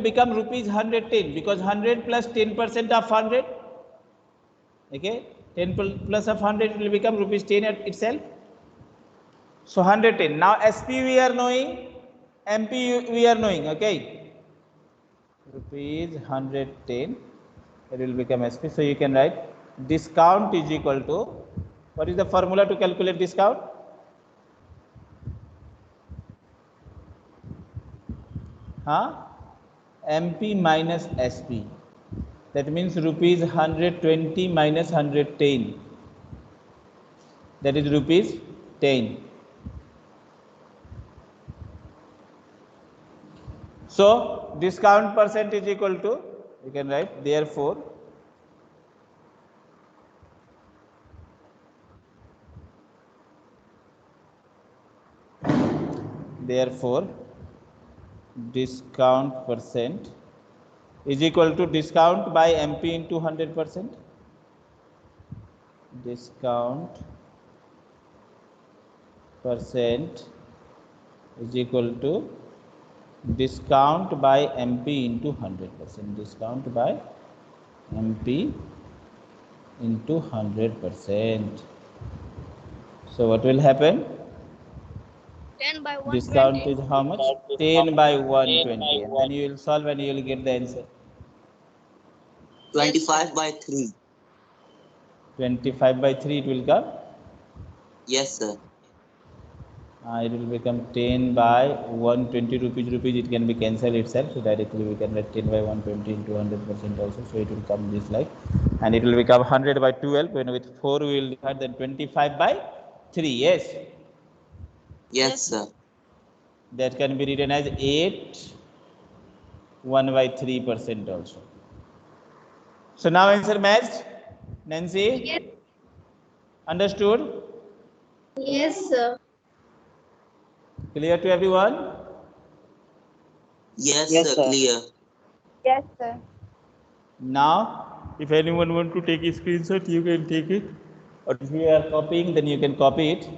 become rupees 110 because 100 plus 10% of 100. Okay, 10 plus of 100 it will become rupees 10 itself. So 110. Now SP we are knowing, MP we are knowing. Okay, rupees 110 it will become SP. So you can write discount is equal to, what is the formula to calculate discount? MP minus SP. That means rupees 120 minus 110. That is rupees 10. So discount percent is equal to, you can write therefore discount percent is equal to discount by MP into 100%. Discount percent is equal to discount by MP into 100%. Discount by MP into 100%. So what will happen? 10 by 120. Discount is how much? 10 by 120. And then you will solve and you will get the answer. 25 by 3. 25 by 3 it will come? Yes, sir. It will become 10 by 120 rupees. It can be cancelled itself. So directly we can write 10 by 120 into 100% also. So it will come this like. And it will become 100 by 12. When with 4 we will divide, then 25 by 3. Yes? Yes, sir. That can be written as 8 1 by 3% also. So now answer matched. Nancy? Yes. Understood? Yes, sir. Clear to everyone? Yes, sir. Clear. Yes, sir. Now, if anyone want to take a screenshot, you can take it. Or if you are copying, then you can copy it.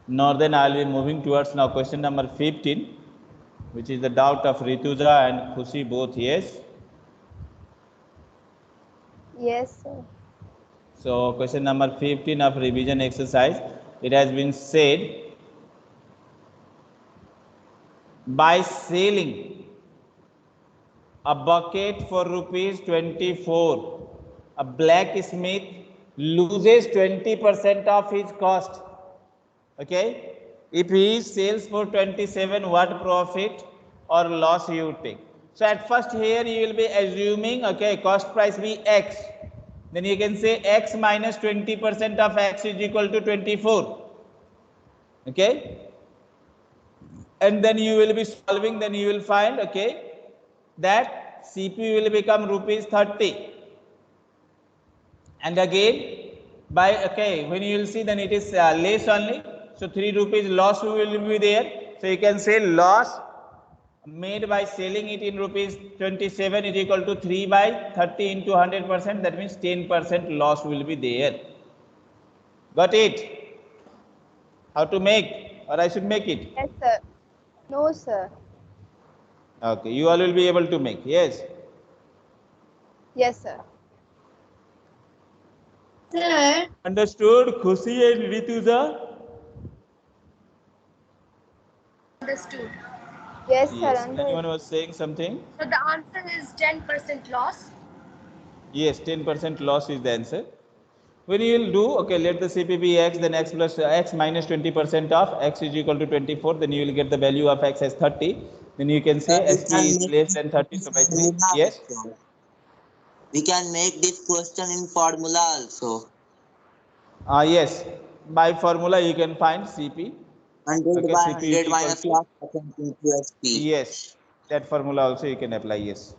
Nor then I will be moving towards now question number 15, which is the doubt of Rituja and Khushi both. Yes? Yes, sir. So question number 15 of revision exercise, it has been said, by selling a bucket for rupees 24, a blacksmith loses 20% of his cost. Okay, if he sells for 27, what profit or loss you take? So at first here you will be assuming, okay, cost price be X. Then you can say X minus 20% of X is equal to 24. Okay, and then you will be solving, then you will find, okay, that CP will become rupees 30. And again by, okay, when you will see, then it is less only. So 3 rupees loss will be there. So you can say loss made by selling it in rupees 27 is equal to 3 by 30 into 100%. That means 10% loss will be there. Got it? How to make, or I should make it? Yes, sir. No, sir. Okay, you all will be able to make. Yes? Yes, sir. Sir. Understood, Khushi and Rituja? Understood. Yes, sir. Yes. Anyone was saying something? So the answer is 10% loss. Yes, 10% loss is the answer. When you will do, okay, let the CP be X, then X plus X minus 20% of X is equal to 24, then you will get the value of X as 30. Then you can say SP is less than 30, so by 3. Yes? We can make this question in formula also. Yes. By formula you can find CP. 100 okay, by CP 100 minus last percent into SP. Yes. That formula also you can apply. Yes.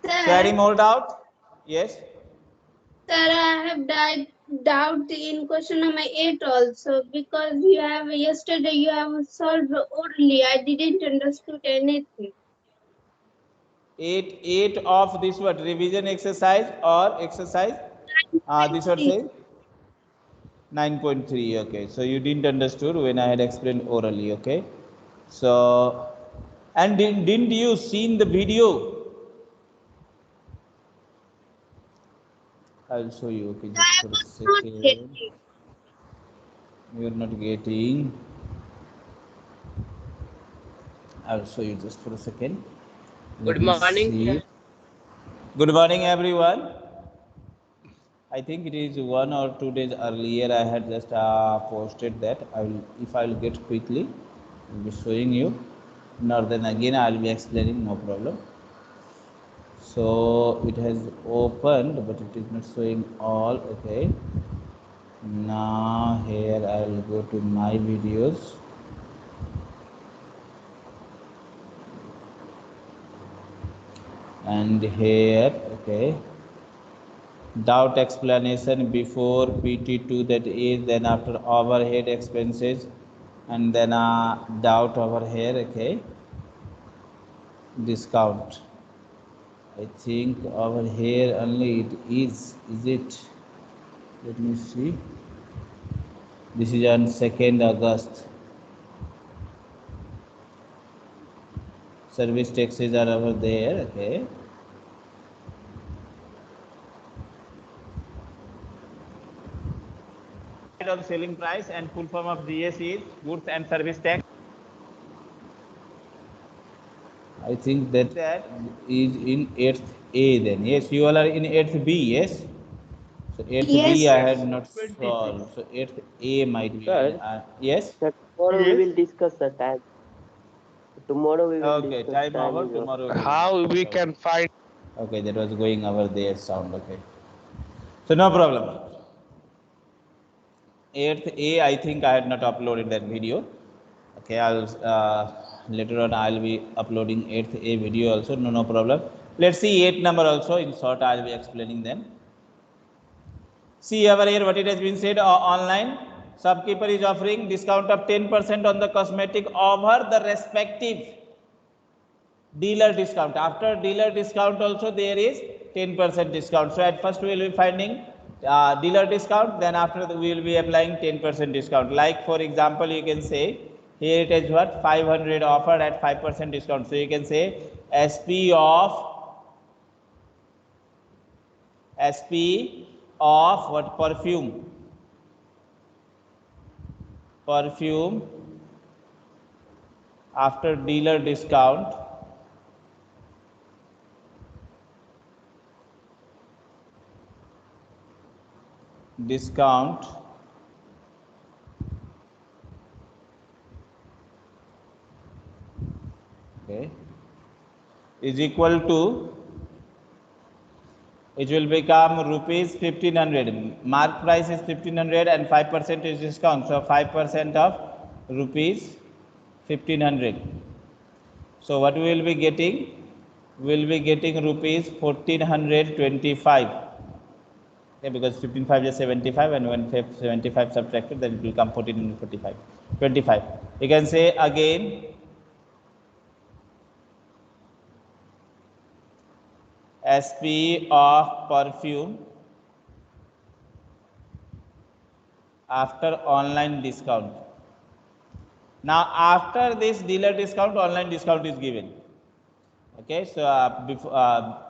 Sir. So any more doubt? Yes. Sir, I have doubt in question number 8 also, because you have yesterday you have solved orally. I didn't understood anything. 8 of this what, revision exercise or exercise? This what say? 9.3. Okay, so you didn't understood when I had explained orally. Okay, so And didn't you seen the video? I'll show you. Okay, just for a Not second. getting. You're not getting. I'll show you just for a second. Let Good me morning, see. sir. Good morning, everyone. I think it is 1 or 2 days earlier. I had just posted that. If I will get quickly, I'll be showing you. Now then again, I will be explaining. No problem. So it has opened, but it is not showing all. Okay. Now here I will go to my videos. And here, okay, doubt explanation before PT2, that is, then after overhead expenses, and then doubt over here, okay, discount. I think over here only it is it? Let me see. This is on 2nd August. Service taxes are over there, okay. On selling price, and full form of GS is goods and service tax. I think that is in 8th A then. Yes, you all are in 8th B, yes? So 8th Yes, B I sir. had not solved. So 8th A might be. Sir. Yes? Sir, tomorrow we will discuss the time. Tomorrow we will Okay, discuss time time over. is Tomorrow. How we can find? Okay, that was going over there sound. Okay. So no problem. 8th A, I think I had not uploaded that video. Okay, I'll later on I'll be uploading 8th A video also. No problem. Let's see 8th number also. In short, I'll be explaining them. See over here what it has been said online. Shopkeeper is offering discount of 10% on the cosmetic over the respective dealer discount. After dealer discount also there is 10% discount. So at first we will be finding dealer discount, then after we will be applying 10% discount. Like for example, you can say here it is what 500 offered at 5% discount. So you can say SP of what? Perfume after dealer discount okay is equal to, it will become rupees 1500. Mark price is 1500 and 5% is discount. So 5% of rupees 1500. So what we will be getting? We will be getting rupees 1425. Okay, because 15.5 is 75, and when 75 subtracted, then it will come 1445. 25. You can say again SP of perfume after online discount. Now after this dealer discount, online discount is given. Okay, so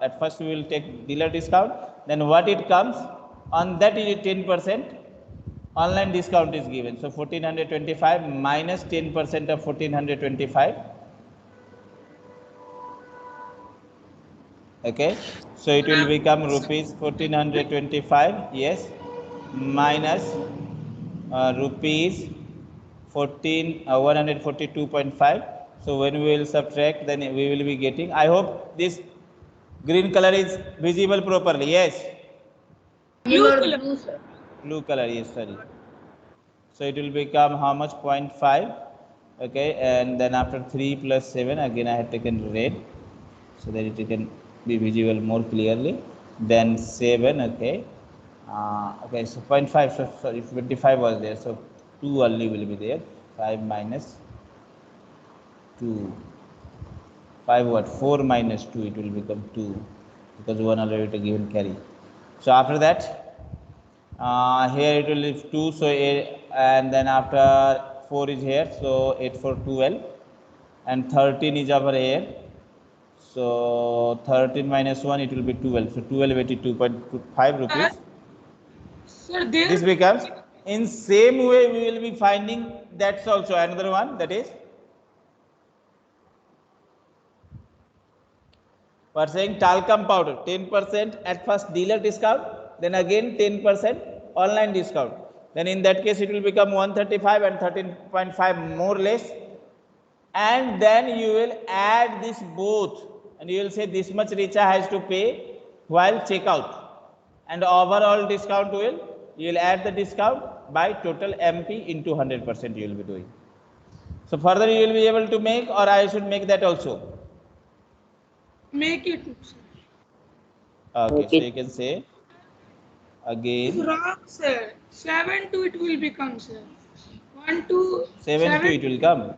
at first we will take dealer discount, then what it comes on that is 10% online discount is given. So 1425 minus 10% of 1425. Okay, so it will become rupees 1425, yes, minus rupees 142.5. So when we will subtract, then we will be getting, I hope this green color is visible properly. Yes, blue color, yes, sorry. So it will become how much? 0.5. Okay, and then after 3 plus 7, again I have taken red so that it can be visible more clearly. Then 7, okay. Okay, so 0.5, so sorry, 25 was there, so 2 only will be there. 5 minus 2. 5 what? 4 minus 2, it will become 2, because 1 already given carry. So after that, here it will be 2, so 8, and then after 4 is here, so 8 for 12. and 13 is over here. So 13 minus 1, it will be 12. So 1282.5 rupees. Sir, there. This becomes, in same way we will be finding that's also another one, that is we are saying talcum powder 10% at first dealer discount, then again 10% online discount. Then in that case it will become 135 and 13.5 more less, and then you will add this both and you will say this much Richa has to pay while checkout, and overall discount you will add the discount by total MP into 100% you will be doing. So further you will be able to make, or I should make that also? Make it. Okay, Make so it. you can say It's again wrong, sir. 7 to it will become, sir. 1 to 7 to it will come.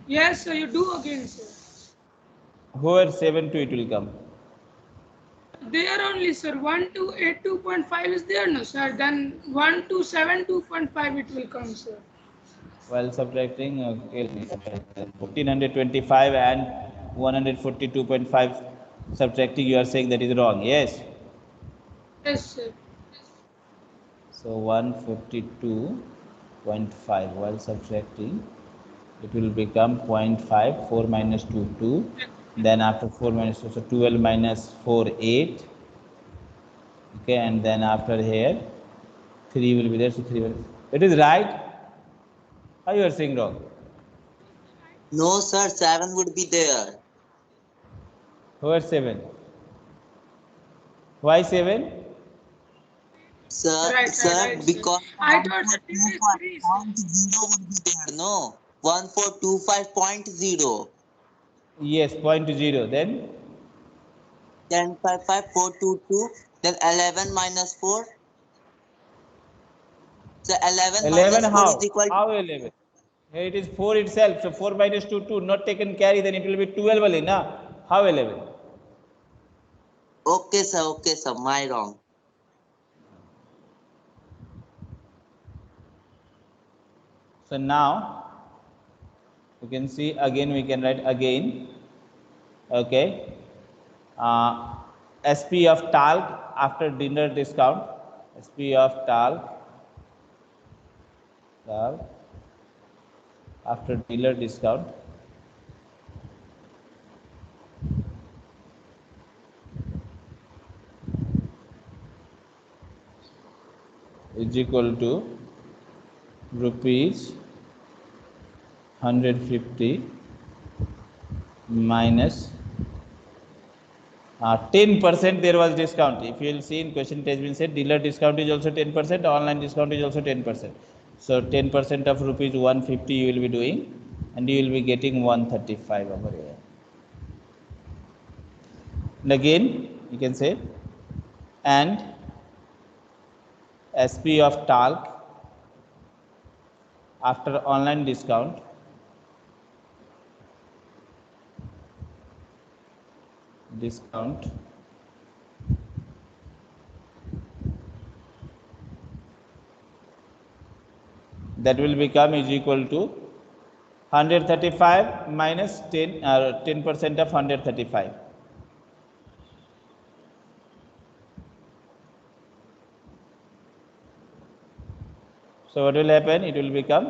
Yes, sir. You do again, sir. Where 7 to it will come? There only, sir. 1 to 82.5 is there, no, sir. Then 1 to 72.5 it will come, sir. While subtracting, okay, 1425 and 142.5 subtracting, you are saying that is wrong. Yes. Yes, sir. So 152.5 while subtracting, it will become 0.5, 4 minus 2, 2. Then after 4 minus 2, so 12 minus 4, 8. Okay, and then after here, 3 will be there, so 3 will. It is right. How you are saying wrong? No, sir, 7 would be there. Where 7? Why 7? Sir, Right, sir, sir. because I thought that this is 3, sir. 1425.0 would be there, no? 1425.0. Yes, 0.0. Then 10.5, 422, then 11 minus 4. So 11 11 minus 4 how? is equal to... How 11? Here it is 4 itself. So 4 minus 2, 2. Not taken carry, then it will be 12 only, na? How 11? Okay, sir, my wrong. So now, you can see again, we can write again. Okay. SP of talc after dinner discount. SP of talc after dealer discount is equal to rupees 150 minus 10% there was discount. If you will see in question, it has been said dealer discount is also 10%, online discount is also 10%. So 10% of rupees 150 you will be doing, and you will be getting 135 over here. And again, you can say, and SP of talc after online discount that will become is equal to 135 minus 10% of 135. So what will happen? It will become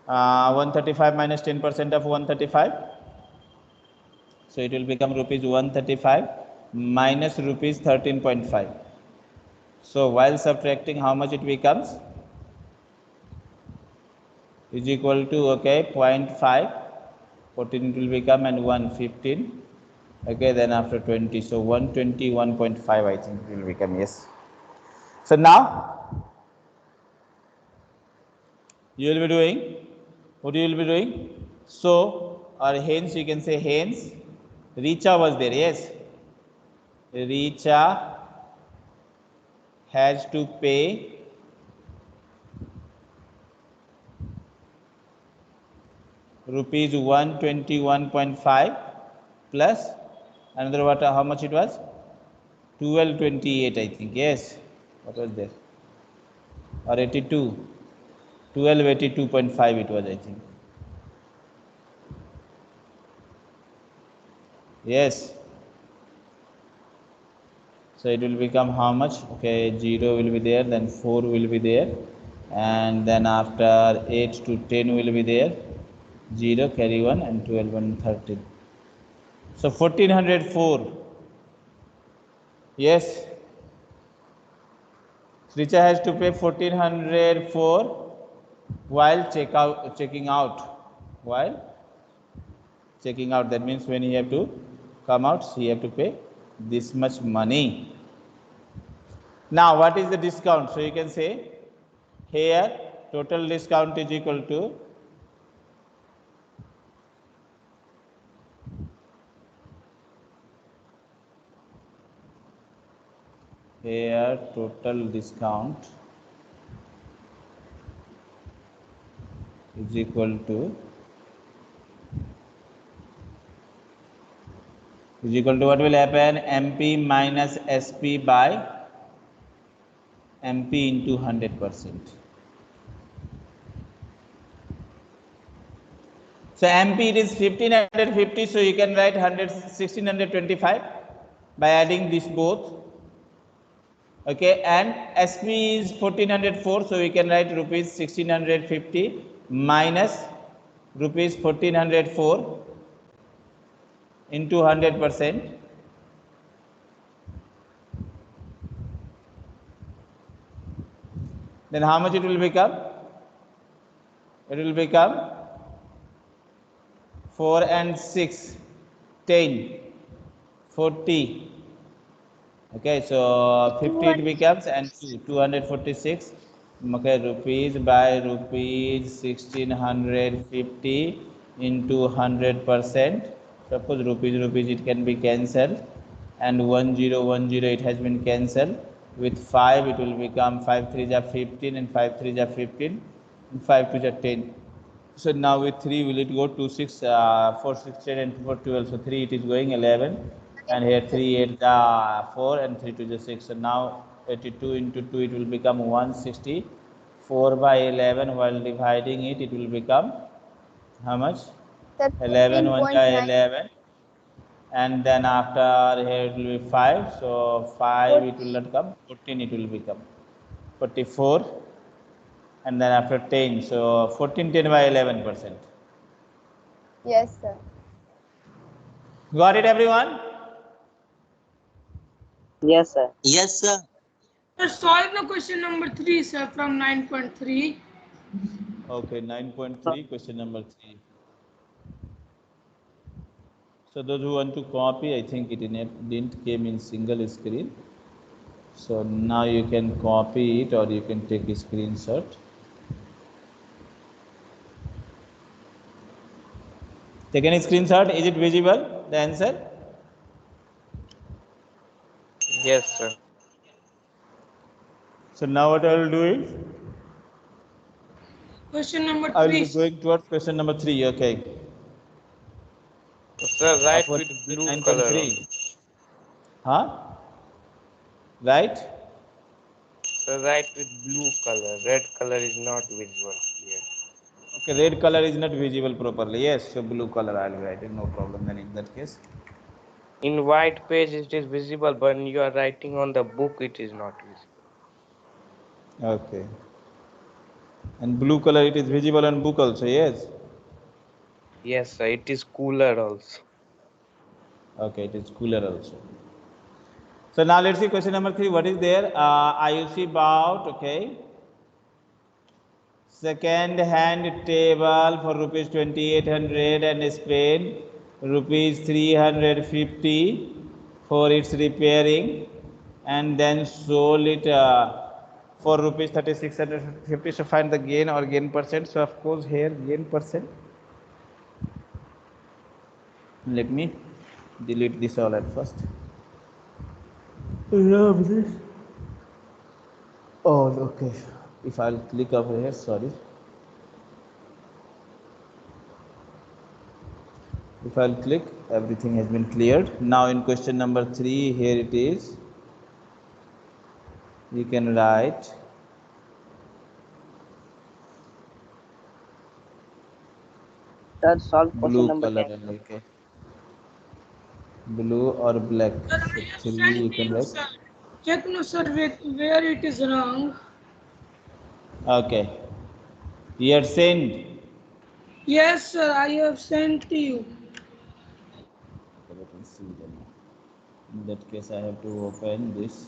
135 minus 10% of 135. So it will become rupees 135 minus rupees 13.5. So while subtracting, how much it becomes? Is equal to, okay, 0.5, 14 it will become, and 115. Okay, then after 20, so 121.5 I think it will become, yes. So now you will be doing, what you will be doing? So, or hence you can say hence, Richa was there, yes. Richa has to pay rupees 121.5 plus another what, how much it was? 1228 I think, yes. What was there? Or 82? 1282.5 it was, I think. Yes. So it will become how much? Okay, 0 will be there, then 4 will be there, and then after 8 to 10 will be there, 0, carry 1, and 12 and 13. So 1404. Yes. Sricha has to pay 1404 while checking out. While checking out, that means when he have to come out, he have to pay this much money. Now, what is the discount? So you can say here total discount is equal to here total discount is equal to what will happen? MP minus SP by MP into 100%. So MP it is 1550, so you can write 1625 by adding these both. Okay, and SP is 1404, so we can write rupees 1650 minus rupees 1404 into 100%. Then how much it will become? It will become 4 and 6, 10, 40. Okay, so 50 it becomes, and 246. Okay, rupees by rupees 1650 into 100%. Suppose rupees it can be cancelled, and 1010 it has been cancelled. With 5 it will become 5 3 are 15, and 5 3 are 15, and 5 2 are 10. So now with 3 will it go 2 6 4 6 10 and 4 12. So 3 it is going 11, and here 3 8 4 and 3 2 is 6. So now 82 into 2 it will become 164 by 11. While dividing it, it will become how much? Sir, 11 1 15.9. 11, and then after here it will be 5. So 5 it will not come, 14 it will become 44, and then after 10, so 14 10 by 11%. Yes, sir. Got it, everyone? Yes, sir. Yes, sir. Sir, solve the question number 3, sir, from 9.3. Okay, 9.3, question number 3. So those who want to copy, I think it didn't came in single screen. So now you can copy it, or you can take a screenshot. Take any screenshot. Is it visible, the answer? Yes, sir. So now what I will do is, Question number I will 3. be going towards question number 3. Okay. Sir, write What with is it? blue color. 9.3. Huh? Right? Sir, write with blue color. Red color is not visible here. Okay, red color is not visible properly. Yes, so blue color I will write it. No problem then in that case. In white page it is visible, but when you are writing on the book it is not visible. Okay. And blue color it is visible on book also, yes? Yes, sir. It is cooler also. Okay, it is cooler also. So now let's see question number 3. What is there? IUC bout, okay. Second hand table for rupees 2800 and spend rupees 350 for its repairing, and then sold it for rupees 3650. So find the gain or gain percent. So of course here gain percent. Let me delete this all at first. Oh, okay. If I'll click over here, sorry. If I'll click, everything has been cleared. Now in question number 3, here it is. You can write Sir, solve question blue number color 10. and okay. blue or black. Sir, So I have 3 sent you to can you, write. sir. Check no, sir, where it is wrong. Okay. You are sent. Yes, sir, I have sent to you. Okay, let me see then. In that case, I have to open this.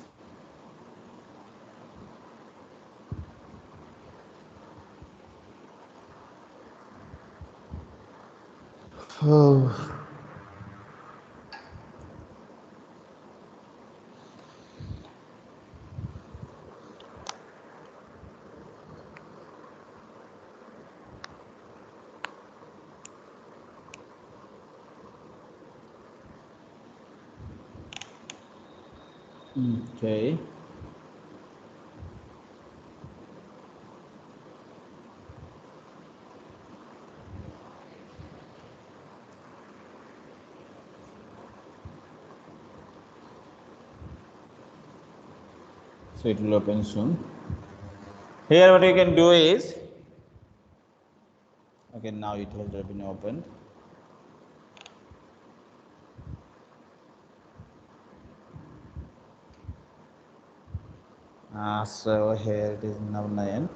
Oh. Okay. So it will open soon. Here what you can do is, okay, now it has been opened. So here it is now 9.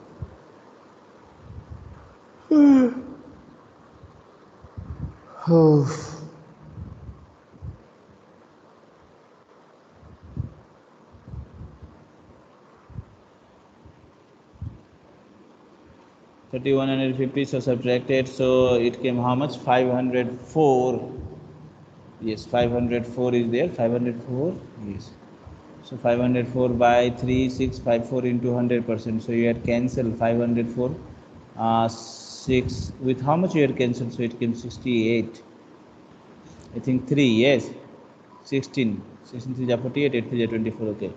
Oh. 3150, so subtracted, so it came how much? 504. Yes, 504 is there. 504. Yes. So 504 by 3654 into 100%. So you had cancelled 504. 6 with how much you had cancelled? So it came 68. I think 3. Yes. 16. 16 3 is 48. 8 3 is 24. Okay.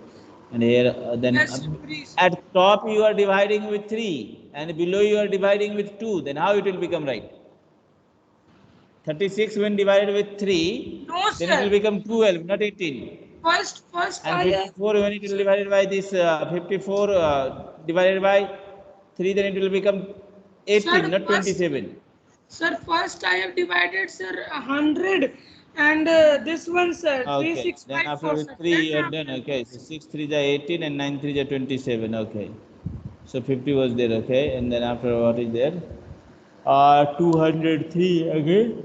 And here then Yes, please. at top you are dividing with 3 and below you are dividing with 2. Then how it will become right? 36 when divided with 3, No, then it will sir. become 12, not 18. First And I have. 54 when it will divided by this 54 divided by 3, then it will become 18, Sir, not first, 27. sir, first I have divided, sir, 100, and this one, sir, Okay. Then after 3654, with sir. 3 Then you are after done. Okay. So 6 3 is 18 and 9 3 is 27. Okay. So 50 was there. Okay. And then after what is there? 203 again.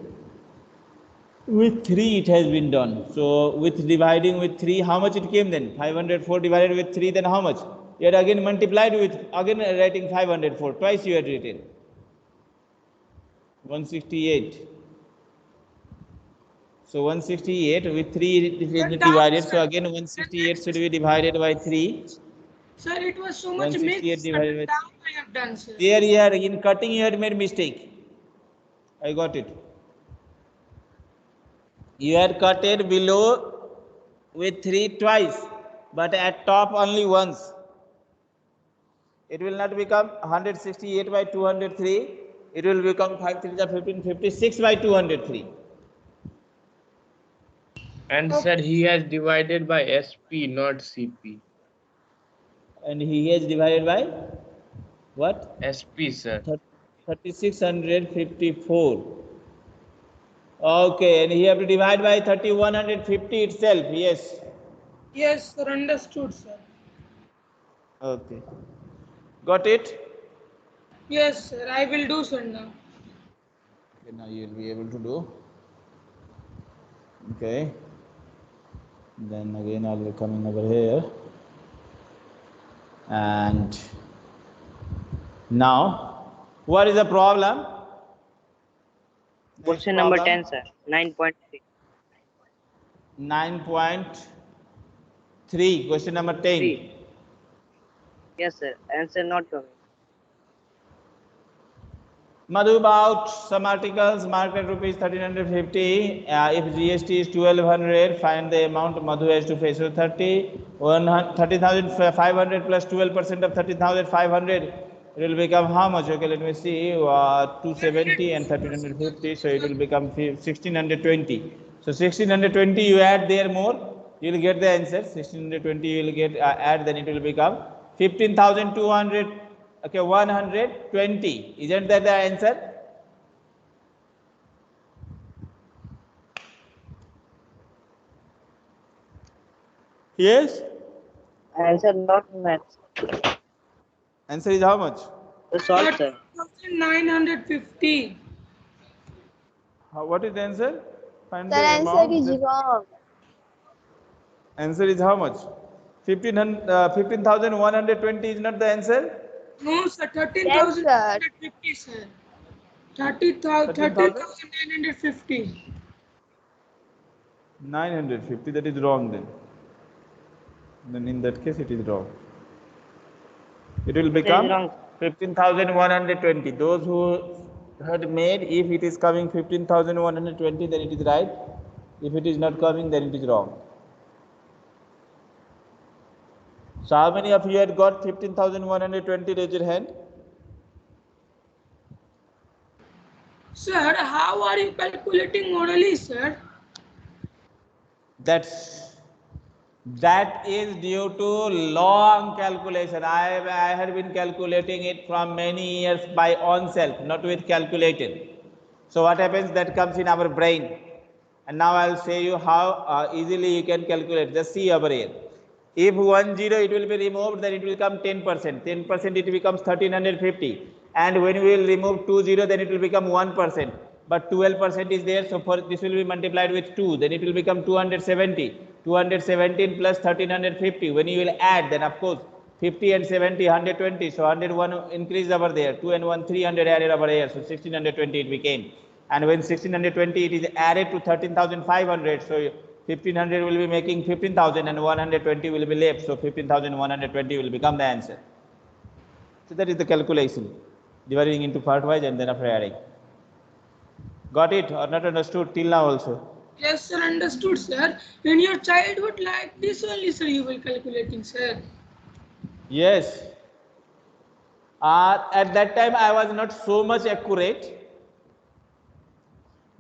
With 3 it has been done. So with dividing with 3, how much it came then? 504 divided with 3, then how much? You had again multiplied with, again writing 504. Twice you had written. 168. So 168 with 3 it is Then down, divided. So sir. again Then 168 should be divided by 3. sir, it was so much 168 mix, sir. divided Then by down I have done, sir. there you are in cutting you had made mistake. I got it. You had cut it below with 3 twice, but at top only once. It will not become 168 by 203. It will become 5 3 15 56 by 203. And sir, he has divided by SP, not CP. And he has divided by what? SP, sir. 3654. Okay, and he have to divide by 3150 itself. Yes. Yes, sir, understood, sir. Okay. Got it? Yes, sir, I will do, sir, now. Okay, now you will be able to do. Okay. Then again I'll be coming over here. And now, what is the problem? Next Question number problem. 10, sir. 9.3. 9.3. Question number 10. Yes, sir. Answer not coming. Madhu bought some articles marked at rupees 1350. If GST is 1200, find the amount Madhu has to pay. So 30,500 plus 12% of 30,500. It will become how much? Okay, let me see. 270 and 1350. So it will become 1620. So 1620 you add there more. You will get the answer. 1620 you will get add, then it will become 15,200. Okay, 120. Isn't that the answer? Yes. Answer not maths. Answer is how much? The solve, sir. 13,950. What is the answer? Find Sir, the answer amount. is wrong. Answer is how much? 15,120 is not the answer. No, sir, Yes, sir. 13,950, sir. 30,000, 13,000? 13,950. 950. That is wrong then. Then in that case it is wrong. It will become wrong. 15,120. Those who had made, if it is coming 15,120, then it is right. If it is not coming, then it is wrong. So how many of you had got 15,120? Raise your hand. Sir, how are you calculating orally, sir? That is due to long calculation. I had been calculating it from many years by own self, not with calculator. So what happens, that comes in our brain. And now I'll show you how easily you can calculate. Just see over here. If 10 it will be removed, then it will become 10%. 10% it becomes 1350. And when we will remove 20, then it will become 1%. But 12% is there, so for this will be multiplied with 2, then it will become 270. 217 plus 1350. When you will add, then of course 50 and 70, 120. So 101 increase over there. 2 and 1, 300 added over here. So 1620 it became. And when 1620 it is added to 13,500. So 1500 will be making 15,000 and 120 will be left. So 15,120 will become the answer. So that is the calculation. Dividing into part wise and then after adding. Got it or not understood till now also? Yes, sir, understood, sir. In your childhood, like this only, sir, you were calculating, sir. Yes. At that time I was not so much accurate.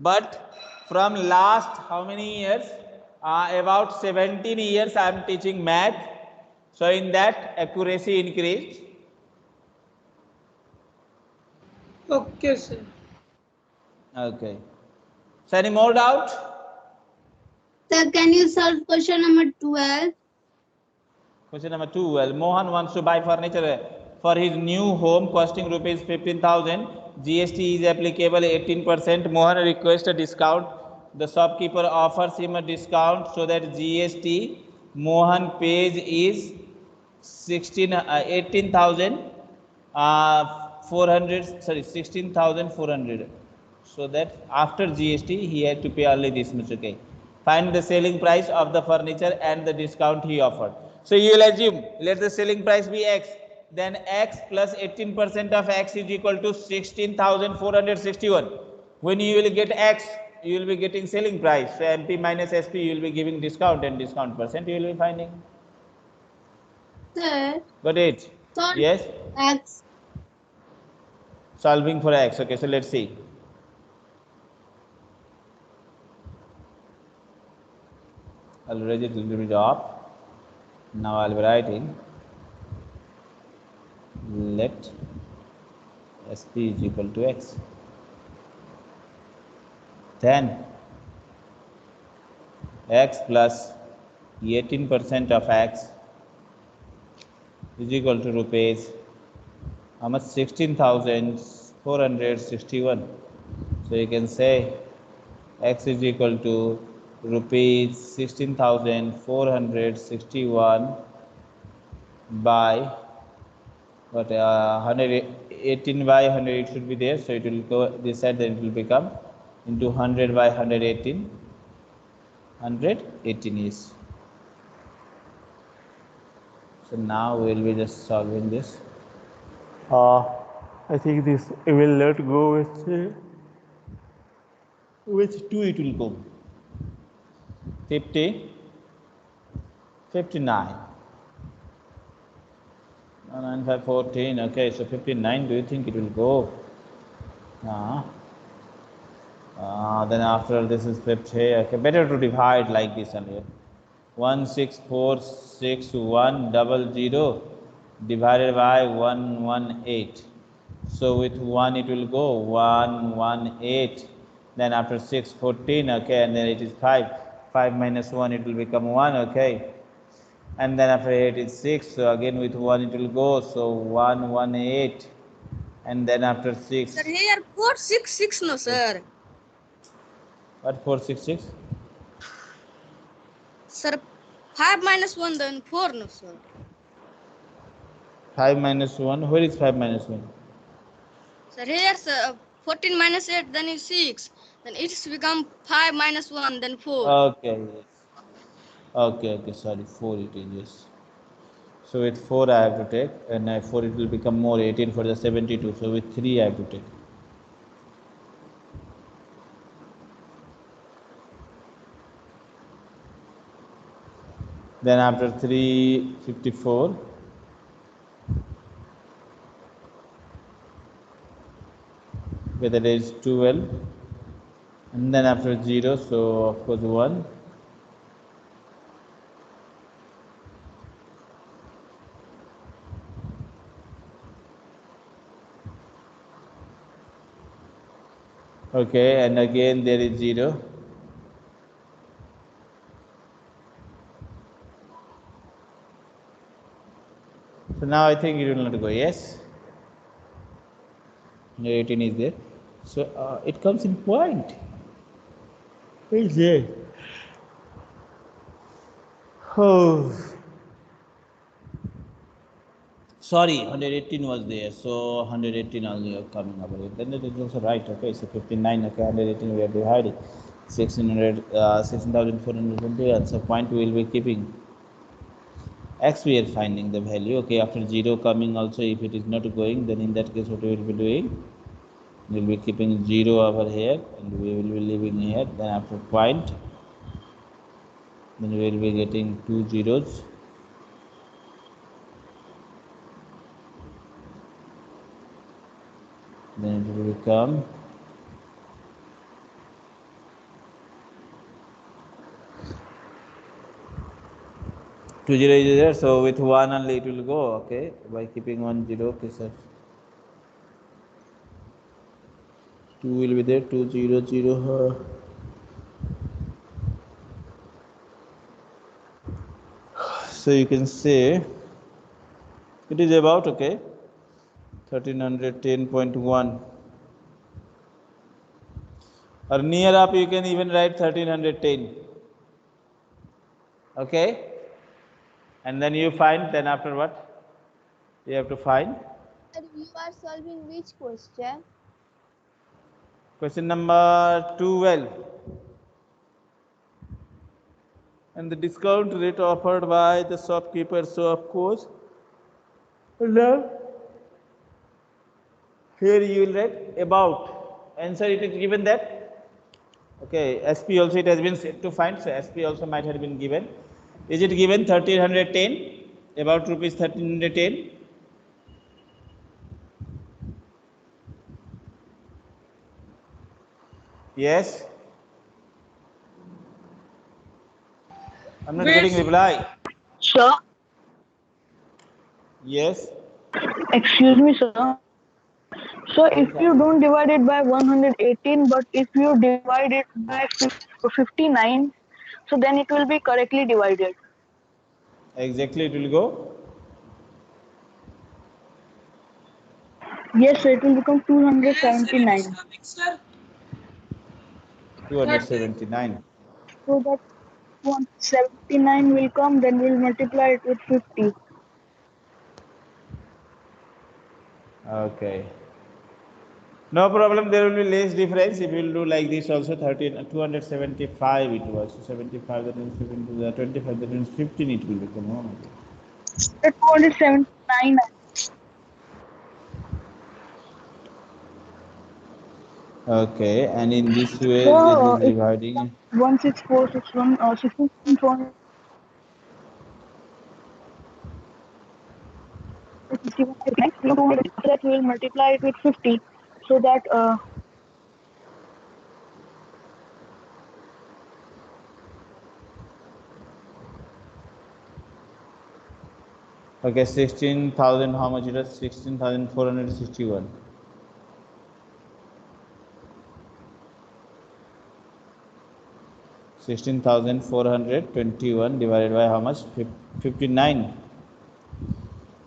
But from last how many years? About 17 years I am teaching math. So in that accuracy increased. Okay, sir. Okay. So any more doubt? Sir, can you solve question number 12? Question number 2. Well, Mohan wants to buy furniture for his new home costing rupees 15,000. GST is applicable 18%. Mohan requests a discount. The shopkeeper offers him a discount so that GST Mohan pays is 16,400. So that after GST he had to pay only this much. Okay. Find the selling price of the furniture and the discount he offered. So you will assume, let the selling price be X, then X plus 18% of X is equal to 16,461. When you will get X, you will be getting selling price. So MP minus SP, you will be giving discount, and discount percent you will be finding. Sir, Got it? solve Yes? X. Solving for X. Okay, so let's see. I'll raise it a little bit up. Now I'll be writing let SP is equal to X. Then X plus 18% of X is equal to rupees how much? 16,461. So you can say X is equal to rupees 16,461 by what 118 by 100 it should be there, so it will go this side, then it will become into 100 by 118. 118 is. So now we will be just solving this. I think this will let go with 2 it will go. 50, 59. 9, 5, 14. Okay, so 59. Do you think it will go? Then after this is 50. Okay, better to divide like this only. 1646100 divided by 118. So with 1 it will go 118. Then after 6, 14. Okay, and then it is 5. 5 minus 1 it will become 1. Okay. and then after 8 is 6, so again with 1 it will go, so 118, and then after 6. Sir, here 466 no sir. What 466? Sir, 5 minus 1 then 4 no sir. 5 minus 1, where is 5 minus 1? Sir, here sir, 14 minus 8 then is 6. Then it's become 5 minus 1 then 4. Okay, yes. Okay, sorry, 4 it is, yes. So with 4 I have to take, and 4 it will become more, 18 for the 72, so with 3 I have to take. Then after 3, 54. Okay, that is 12. And then after 0, so of course 1. Okay, and again there is 0. So now I think it will not go, yes? 18 is there. So it comes in point. Where is it? Oh. Sorry, 118 was there. So 118 only coming up. Then it is also right. Okay, so 59. Okay, 118 we are dividing. 16,421. So point we will be keeping. X we are finding the value. Okay, after 0 coming also, if it is not going, then in that case what we will be doing? We will be keeping 0 over here, and we will be leaving here. Then after point, then we will be getting 2 zeros. Then it will become 2 0 is there, so with 1 only it will go. Okay, by keeping 1 0. Okay, sir. 2 will be there, 2 0 0. So you can say it is about, okay, 1310.1. Or near up you can even write 1310. Okay, and then you find, then after what you have to find? Sir, you are solving which question? Question number 12. And the discount rate offered by the shopkeeper. So of course, now here you will write about. Answer it is given that. Okay, SP also it has been said to find. So SP also might have been given. Is it given 1310? About rupees 1310? Yes. I'm not Wait, getting reply. Sir, Yes. excuse me, sir. So if you don't divide it by 118, but if you divide it by 59, so then it will be correctly divided. Exactly, it will go. Yes, sir, it will become yes, sir, it is 279. coming, sir. 279. So that 179 will come, then we'll multiply it with 50. Okay. No problem, there will be less difference if you will do like this also. 275 it was. So 75 that means 25 that means 15 it will become. Oh. 279. Okay, and in this way So it is dividing. 16461 or 16,461 that we will multiply it with 50. So that Okay, 16,000, how much it is? 16,461. 16,421 divided by how much? 59.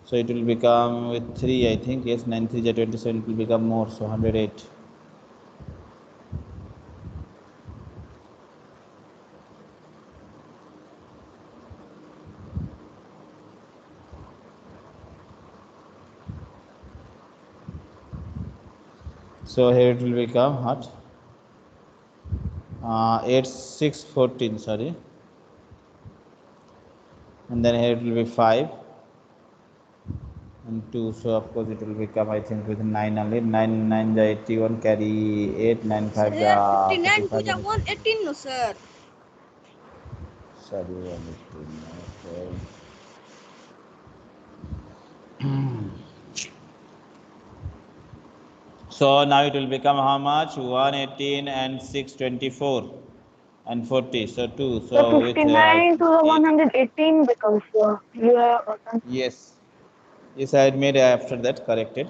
So it will become with 3, I think. Yes, 9 3 is 27. It will become more. So 108. So here it will become what? 8 6 14. Sorry. And then here it will be 5 and 2. So of course it will become, I think, with 9 only. 9 9 the 81, carry 8, 9 Sir, 5 here the 59 to 45. the 118, no, sir. Sorry, 118. Okay. So now it will become how much? 118 and 624 and 40. So 2. So So with 59 to the 8. 118 becomes you have Yes. Yes, I had made after that corrected.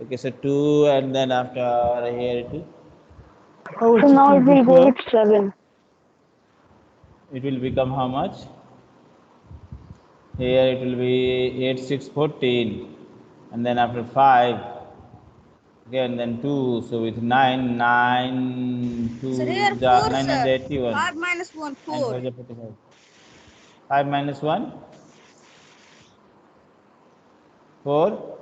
Okay, so 2 and then after here it will. Oh, so it now will it will go become. with 7. It will become how much? Here it will be 8 6 14 and then after 5 again then 2. So with 9 9 Sir, 2 here the 4, sir. 981 5 minus 1, 9 4. 5 the 45. 5 minus 1 4.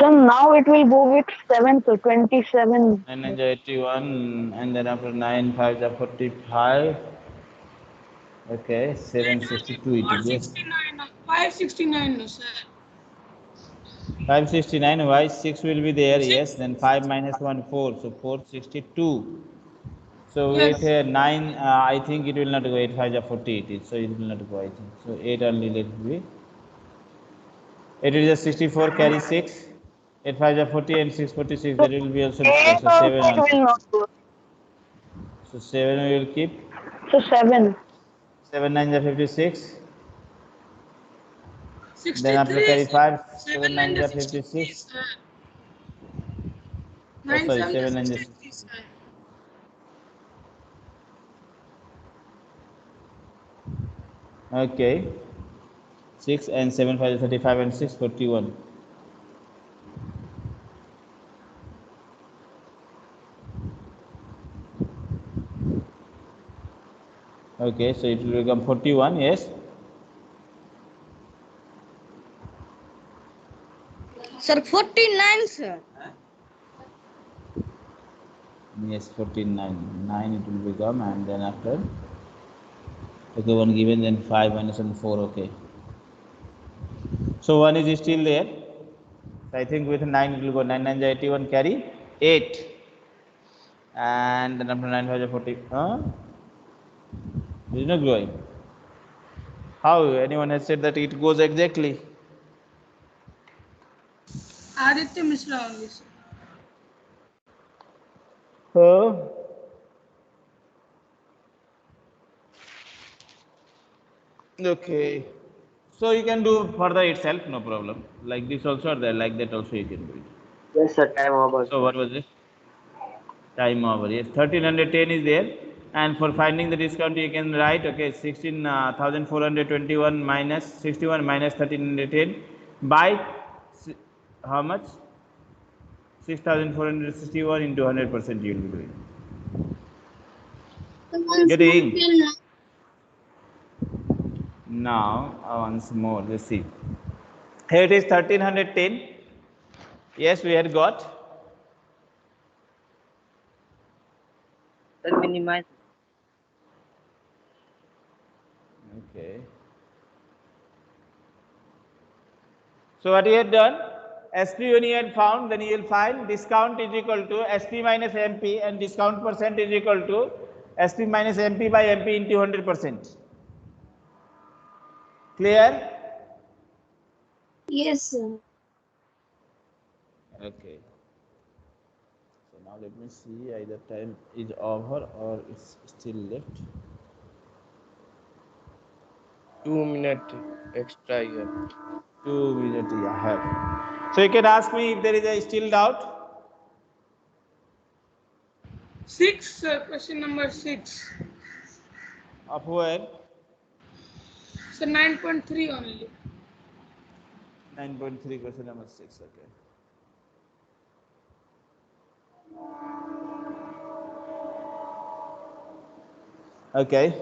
So now it will go with 7, so 27. 9 9 81 and then after 9 5 the 45. Okay, 762 it is. Yes. 469, 569, no, sir. 569. Why 6 will be there? Yes. 6. Then 5 minus 1 4. So 462. So Yes. with 9, I think it will not go. 8 5 is 40 it is. So it will not go, I think. So 8 only let it be. 8 is a 64, carry 6. 8 5 is 40 and 646. So That will be also A discussed. So also 7 it only. will not go. So 7 we will keep. So 7. 7 9 is 56. Then after 63, carry sir. 5. 7 7 9 and the is 63, 56. sir. Oh, 9 sorry, 7 the 7 9 is 63, 63. sir. Okay. 6 and 7 5 is 35 and 6 41. Okay, so it will become 41, yes. Sir, 49, sir. Yes, 49. 9 it will become, and then after, okay, 1 given, then 5 minus and 4, okay. So 1 is still there. So I think with 9 it will go 9 9 is 81, carry 8. And then after 9 5 is 40. Huh? It is not going. How? Anyone has said that it goes exactly? Aditya Mishra only, sir. Huh? Okay. So you can do further itself, no problem. Like this also, or there, like that also you can do it. Yes, sir. Time over, So sir. what was it? Time over. Yes, 1310 is there. And for finding the discount, you can write, okay, 16,421 minus 61 minus 1310 by how much? 6,461 into 100% you will be doing. So once more, Getting? fill now. Now, once more, let's see. Here it is 1310. Yes, we had got. Sir, minimize. Okay. So what you have done, SP when you had found, then you will find discount is equal to SP minus MP, and discount percent is equal to SP minus MP by MP into 100%. Clear? Yes, sir. Okay. So now let me see, either time is over or it's still left. 2 minutes extra here. 2 minutes I have. So you can ask me if there is a still doubt. 6, sir. Question number 6. Of where? So 9.3 only. 9.3, question number 6. Okay. Okay.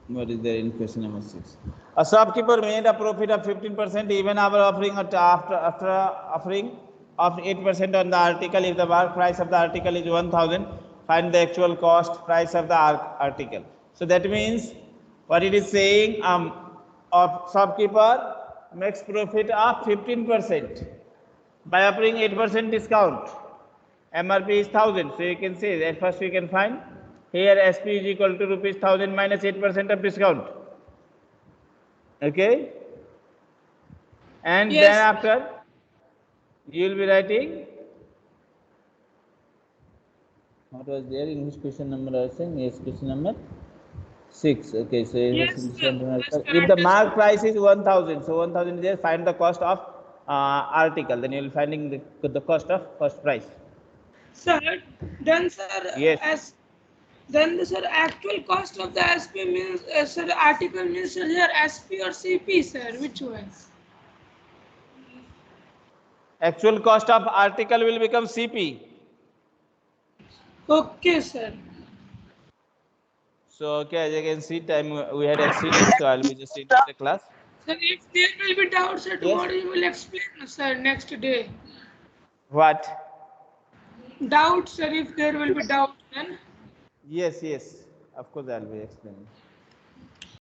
What is there in question number 6? A shopkeeper made a profit of 15% even after offering after offering of 8% on the article. If the mark price of the article is 1000, find the actual cost price of the article. So that means what it is saying, of shopkeeper makes profit of 15% by offering 8% discount. MRP is 1000. So you can say that first we can find here SP is equal to rupees 1000 minus 8% of discount. Okay. And Yes. then after you will be writing, what was there in which question number I was saying? Yes, question number 6. Okay, so Yes, sir. if the mark price is 1000, so 1000 is there, find the cost of article, then you will finding the cost of first price. Sir, then sir, Yes. then the sir actual cost of the SP means sir article means sir here SP or CP, sir, which one? Actual cost of article will become CP. Okay, sir. So okay, as you can see, time we had exceeded, so I'll be just ending the class. Sir, if there will be doubts, sir, Yes. tomorrow you will explain, sir, next day. What? Doubts, sir, if there will be doubts, then. Yes, of course I'll be explaining.